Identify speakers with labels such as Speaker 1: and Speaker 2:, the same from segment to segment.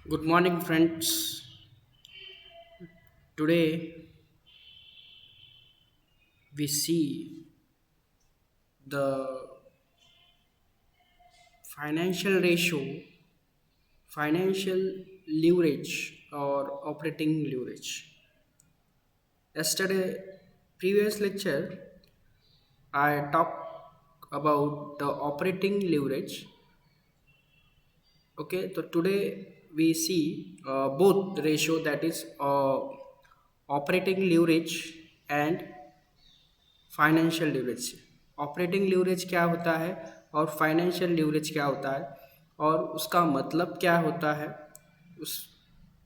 Speaker 1: Good morning, friends. Today we see the financial ratio, financial leverage, or operating leverage. Yesterday, previous lecture, I talked about the operating leverage. Okay, so today we see both ratio, that is operating leverage and financial leverage. Operating leverage क्या होता है और financial leverage क्या होता है और उसका मतलब क्या होता है, उस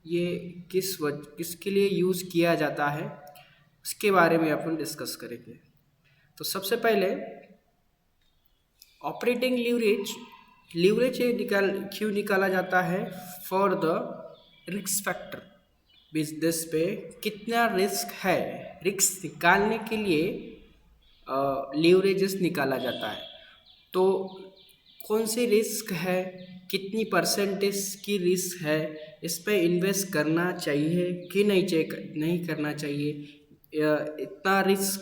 Speaker 1: ये किसके लिए यूज़ किया जाता है, उसके बारे में अपन डिस्कस करेंगे। तो सबसे पहले ऑपरेटिंग लीवरेज, लीवरेज ये क्यों निकाला जाता है? For the risk factor, business पे कितना रिस्क है, रिस्क निकालने के लिए लीवरेजेस निकाला जाता है। तो कौन सी रिस्क है, कितनी परसेंटेज की रिस्क है, इस पे इन्वेस्ट करना चाहिए कि नहीं करना चाहिए, इतना रिस्क,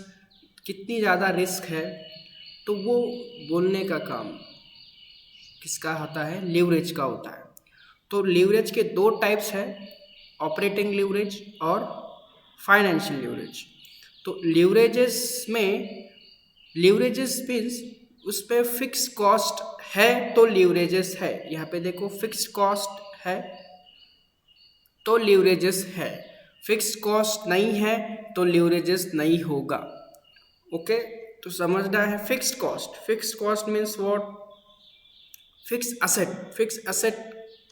Speaker 1: कितनी ज़्यादा रिस्क है, तो वो बोलने का काम किसका होता है? लीवरेज का होता है। तो लीवरेज के दो टाइप्स हैं, ऑपरेटिंग लीवरेज और फाइनेंशियल लीवरेज। तो लीवरेजेस में, लीवरेजेस मीन्स उस पर फिक्स कॉस्ट है तो लीवरेजेस है। यहाँ पे देखो फिक्स कॉस्ट है तो लीवरेजेस है, फिक्स कॉस्ट नहीं है तो लीवरेजेस नहीं होगा। ओके, तो समझना है fixed cost. Fixed cost means what? Fix asset, fix asset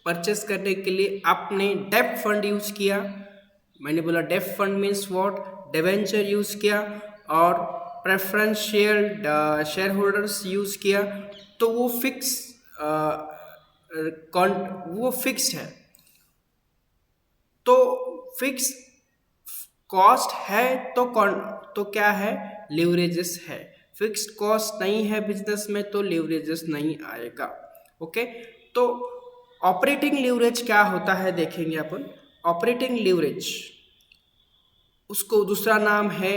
Speaker 1: purchase करने के लिए आपने डेब्ट फंड यूज किया। मैंने बोला डेब्ट fund means what? Debenture use किया और प्रेफरेंशियल शेयर होल्डर्स यूज किया, तो वो फिक्स वो फिक्स्ड है। तो फिक्स कॉस्ट है तो तो क्या है? लिवरेजेस है। फिक्स्ड कॉस्ट नहीं है बिजनेस में तो लिवरेजेस नहीं आएगा। ओके, तो ऑपरेटिंग लिवरेज क्या होता है देखेंगे अपन। ऑपरेटिंग लिवरेज, उसको दूसरा नाम है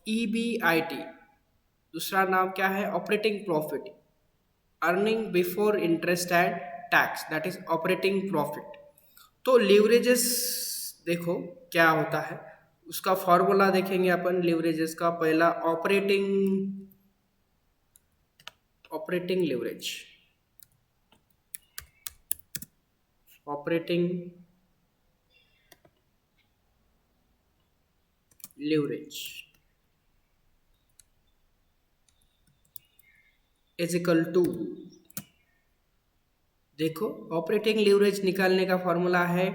Speaker 1: EBIT। दूसरा नाम क्या है? Operating profit, earning before interest and tax, that is operating profit. तो लीवरेजेस देखो क्या होता है, उसका फॉर्मूला देखेंगे अपन लीवरेजेस का। पहला operating, operating leverage, operating leverage is equal to, देखो ऑपरेटिंग लीवरेज निकालने का फॉर्मूला है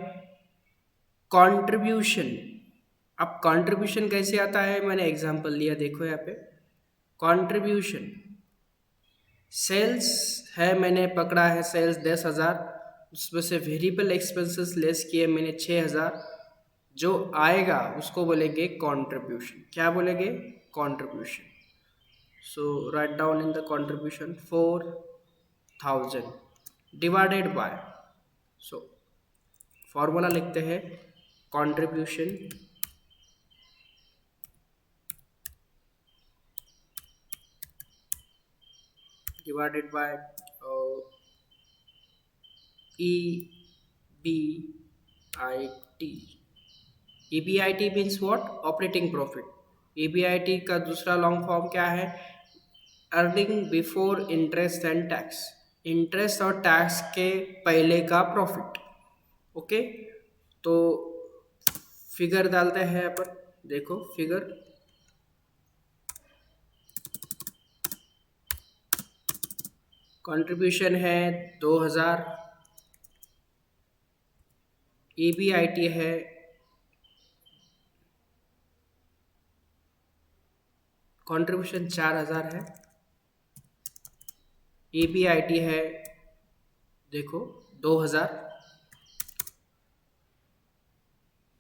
Speaker 1: कंट्रीब्यूशन। अब कंट्रीब्यूशन कैसे आता है, मैंने एग्जांपल दिया, देखो यहाँ पे कंट्रीब्यूशन। सेल्स है, मैंने पकड़ा है सेल्स 10,000, उसमें से वेरिएबल एक्सपेंसेस लेस किए मैंने 6,000, जो आएगा उसको बोलेंगे कंट्रीब्यूशन। क्या बोलेंगे? Contribution. So write down in the contribution 4,000 divided by, so formula लिखते हैं contribution divided by EBIT। EBIT means what? Operating profit. EBIT का दूसरा लॉन्ग फॉर्म क्या है? Earning before interest and tax, interest और टैक्स के पहले का प्रॉफिट। ओके, तो फिगर डालते हैं अपन, देखो फिगर कंट्रीब्यूशन है 2,000, EBIT है कंट्रीब्यूशन 4,000 है, EBIT है देखो 2,000,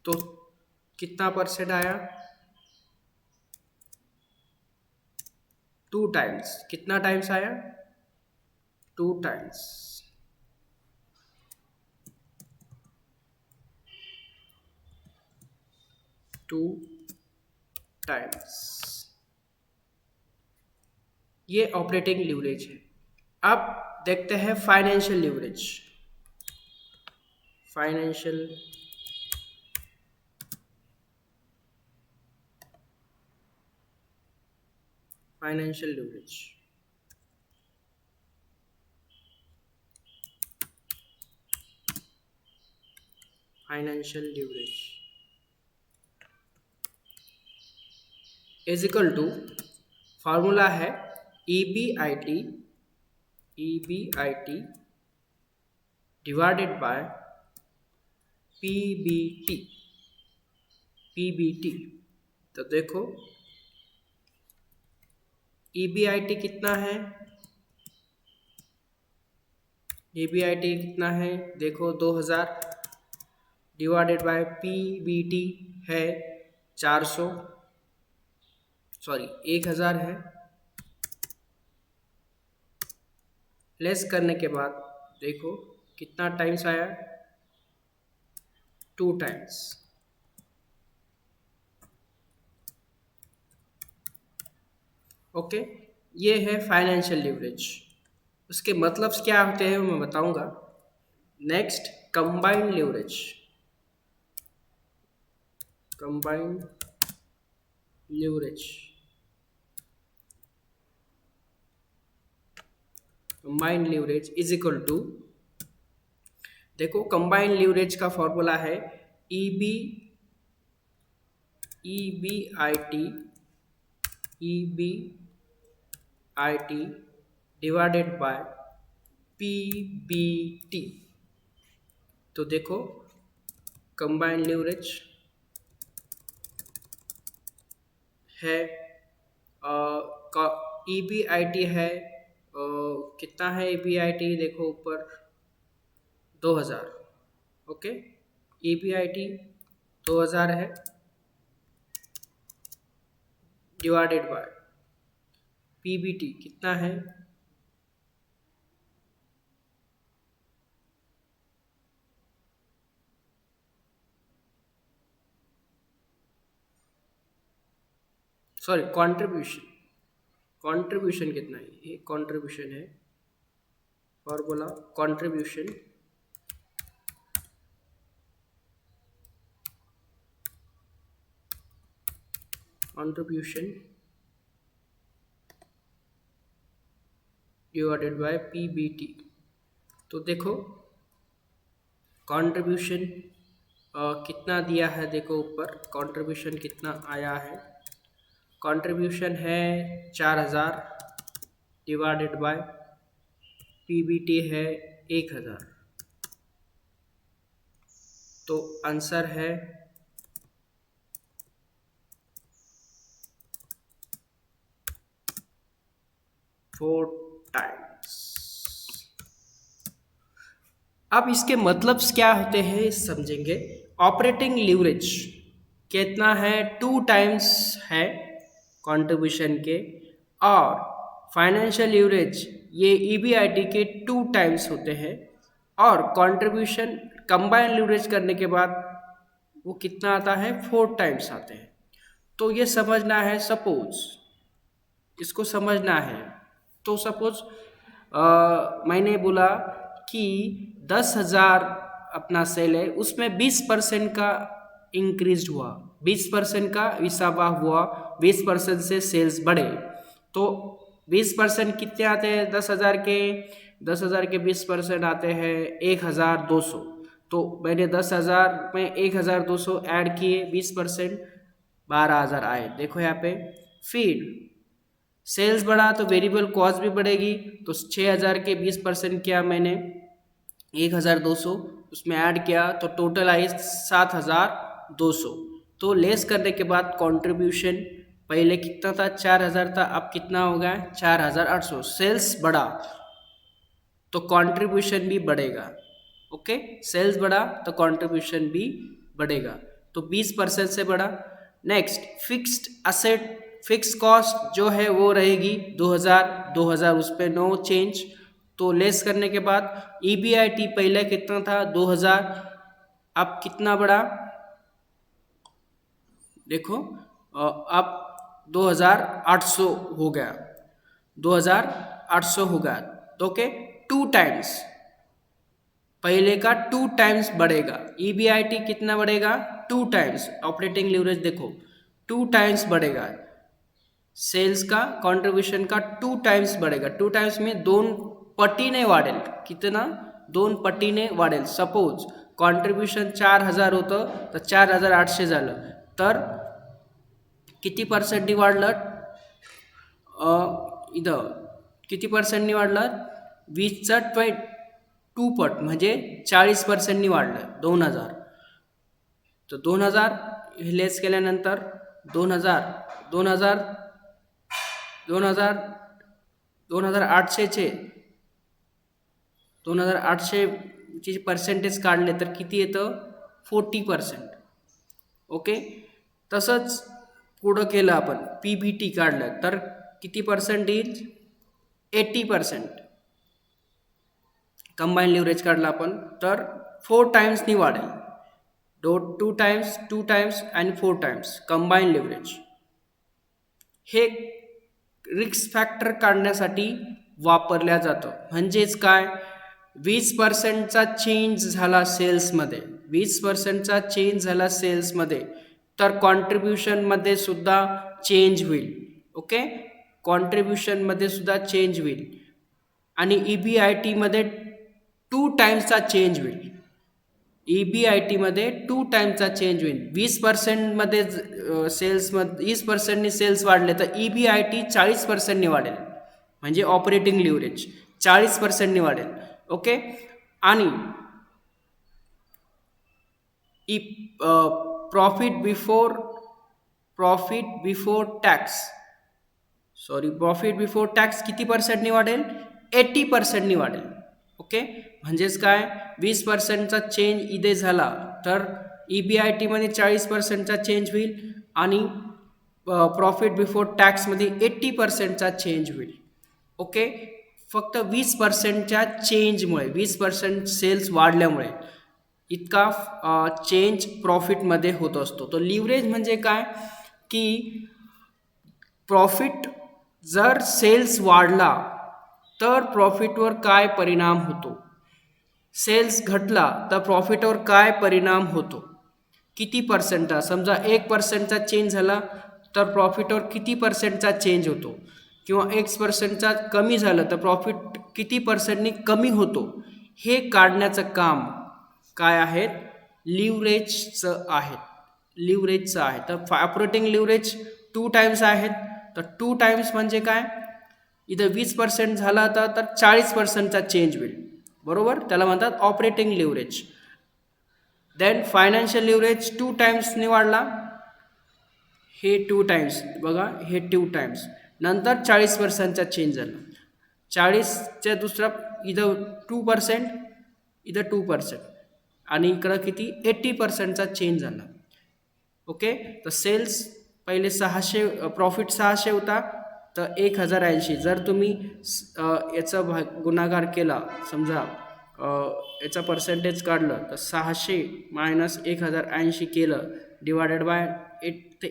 Speaker 1: तो कितना परसेंट आया? 2 टाइम्स। कितना टाइम्स आया? 2 टाइम्स। 2 टाइम्स। ये ऑपरेटिंग लीवरेज है। अब देखते हैं financial leverage. Financial leverage. Financial leverage is equal to, formula है EBIT डिवाइडेड बाय PBT। तो देखो EBIT कितना है, EBIT कितना है, देखो 2000 डिवाइडेड बाय PBT है 400, सॉरी 1000 है। लेस करने के बाद देखो कितना टाइम्स आया, 2 टाइम्स। ओके, ये है फाइनेंशियल लीवरेज। उसके मतलब क्या होते हैं मैं बताऊंगा। Next, combined leverage. Combined leverage is equal to, देखो कंबाइंड लीवरेज का फॉर्मूला है EBIT डिवाइडेड बाय PBT। तो देखो कंबाइंड लीवरेज है, EBIT है, कितना है EBIT, देखो ऊपर 2000। ओके, EBIT 2000 है डिवाइडेड बाय PBT कितना है, सॉरी कंट्रीब्यूशन कितना है, ये कंट्रीब्यूशन है, formula contribution divided by PBT। तो देखो कंट्रीब्यूशन कितना दिया है, देखो ऊपर कंट्रीब्यूशन कितना आया है, कंट्रीब्यूशन है 4000 डिवाइडेड बाय PBT है 1000। तो आंसर है 4 टाइम्स। अब इसके मतलब क्या होते हैं समझेंगे। ऑपरेटिंग लीवरेज कितना है, 2 टाइम्स है कंट्रीब्यूशन के, और फाइनेंशियल लीवरेज ये EBIT के 2 टाइम्स होते हैं, और कंट्रीब्यूशन कंबाइन लीवरेज करने के बाद वो कितना आता है, 4 टाइम्स आते हैं। तो ये समझना है, सपोज इसको समझना है। तो सपोज मैंने बोला कि 10,000 अपना सेल है, उसमें 20% का इंक्रीज हुआ, 20% का इजाफा हुआ, 20% से सेल्स बढ़े। तो 20% कितने आते हैं 10,000 के, 10,000 के 20% आते हैं 1,200। तो मैंने 10,000 में 1,200 ऐड किए, 20% 12,000 आए। देखो यहाँ पे, फिर सेल्स बढ़ा तो वेरिएबल कॉस्ट भी बढ़ेगी, तो 6,000 के 20% किया मैंने 1,200, उसमें ऐड किया तो टोटल आई 7,200। तो लेस करने के बाद कंट्रीब्यूशन पहले कितना था, 4,000 था, अब कितना हो गया 4,800। सेल्स बढ़ा तो कंट्रीब्यूशन भी बढ़ेगा। ओके, सेल्स बढ़ा तो कंट्रीब्यूशन भी बढ़ेगा, तो 20% से बढ़ा। Next, fixed asset, fix cost जो है वो रहेगी 2,000 उस पर नो चेंज। तो लेस करने के बाद EBIT पहले कितना था 2,000, अब कितना बढ़ा, देखो अब 2800 हो गया, 2800 हो गया, तो ओके 2 टाइम्स, पहले का 2 टाइम्स बढ़ेगा। EBIT कितना बढ़ेगा? 2 टाइम्स। ऑपरेटिंग लिवरेज देखो 2 टाइम्स बढ़ेगा, सेल्स का कॉन्ट्रीब्युशन का 2 टाइम्स बढ़ेगा। 2 टाइम्स में 2 पटीने वाढेल, कितना? 2 पटीने वाढेल। सपोज कॉन्ट्रीब्युशन 4000 होतं तर 4800 झालं, तर किती पर्सेंटनी वाढलं? इथं किती पर्सेंटनी वाढलं? 20चा 2 पट म्हणजे 40%नी वाढलं 2000, तर 2000 हे लेस केल्यानंतर 2000 2000 2000 2800चे 2800चे पर्सेंटेज काढले तर किती येतं? 40%. ओके, तसंच पुढं केलं आपण PBT काढलं तर किती पर्सेंट येईल? 80%. कंबाईन लिव्हरेज काढला आपण तर 4 टाइम्सनी वाढेल. 2 टाइम्स 2 टाइम्स आणि 4 टाइम्स कंबाईन लिव्हरेज. हे रिस्क फॅक्टर काढण्यासाठी वापरल्या जातं. म्हणजेच काय? 20%चा चेंज झाला सेल्समध्ये, 20%चा चेंज झाला सेल्समध्ये, तर कॉन्ट्रीब्युशनमध्ये सुद्धा चेंज होईल. ओके, कॉन्ट्रीब्युशनमध्ये सुद्धा चेंज होईल आणि EBITमध्ये 2 टाइम्सचा चेंज होईल. EBITमध्ये 2 टाइम्सचा चेंज होईल. 20%मध्ये सेल्समध्ये 20%नी सेल्स वाढले तर EBIT 40%नी वाढेल, म्हणजे ऑपरेटिंग लिव्हरेज 40%नी वाढेल. ओके, आणि प्रॉफिट बिफोर टॅक्स किती पर्सेंटनी वाढेल? 80%नी वाढेल. ओके, म्हणजेच काय? 20%चा चेंज इथे झाला तर EBITमध्ये 40%चा चेंज होईल आणि प्रॉफिट बिफोर टॅक्समध्ये 80%चा चेंज होईल. ओके, फक्त 20%च्या चेंजमुळे, 20% सेल्स वाढल्यामुळे इतका चेंज प्रॉफिटमध्ये होत असतो. तो लिव्हरेज म्हणजे काय? की प्रॉफिट जर सेल्स वाढला तर प्रॉफिटवर काय परिणाम होतो? सेल्स घटला तर प्रॉफिटवर काय परिणाम होतो? किती पर्सेंटचा? समजा 1%चा चेंज झाला तर प्रॉफिटवर किती पर्सेंटचा चेंज होतो? किंवा 1%चा कमी झालं तर प्रॉफिट किती पर्सेंटनी कमी होतो? हे काढण्याचं काम काय आहेत? लिव्हरेजचं आहे. तर ऑपरेटिंग लिव्हरेज 2 टाइम्स आहेत, तर 2 टाइम्स म्हणजे काय? इथं 20% झाला होता तर 40%चा चेंज होईल, बरोबर? त्याला म्हणतात operating leverage. Then financial leverage 2 टाइम्सने वाढला, हे 2 टाइम्स बघा, हे 2 टाइम्स. नंतर 40%चा चेंज झाला, 40च्या दुसरा इथं 2%, इथं 2%, आणि इकडं किती? 80%चा चेंज झाला. ओके, तर सेल्स पहिले 600, प्रॉफिट 600 होता तर 1080. जर तुम्ही याचा गुणाकार केला, समजा याचा पर्सेंटेज काढलं तर 600 मायनस 1080 केलं डिवायडेड बाय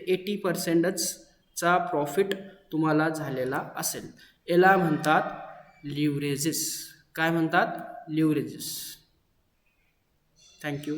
Speaker 1: 80%चा प्रॉफिट तुम्हाला झालेला असेल. याला म्हणतात लिव्हरेजेस. काय म्हणतात? लिव्हरेजेस. थँक्यू.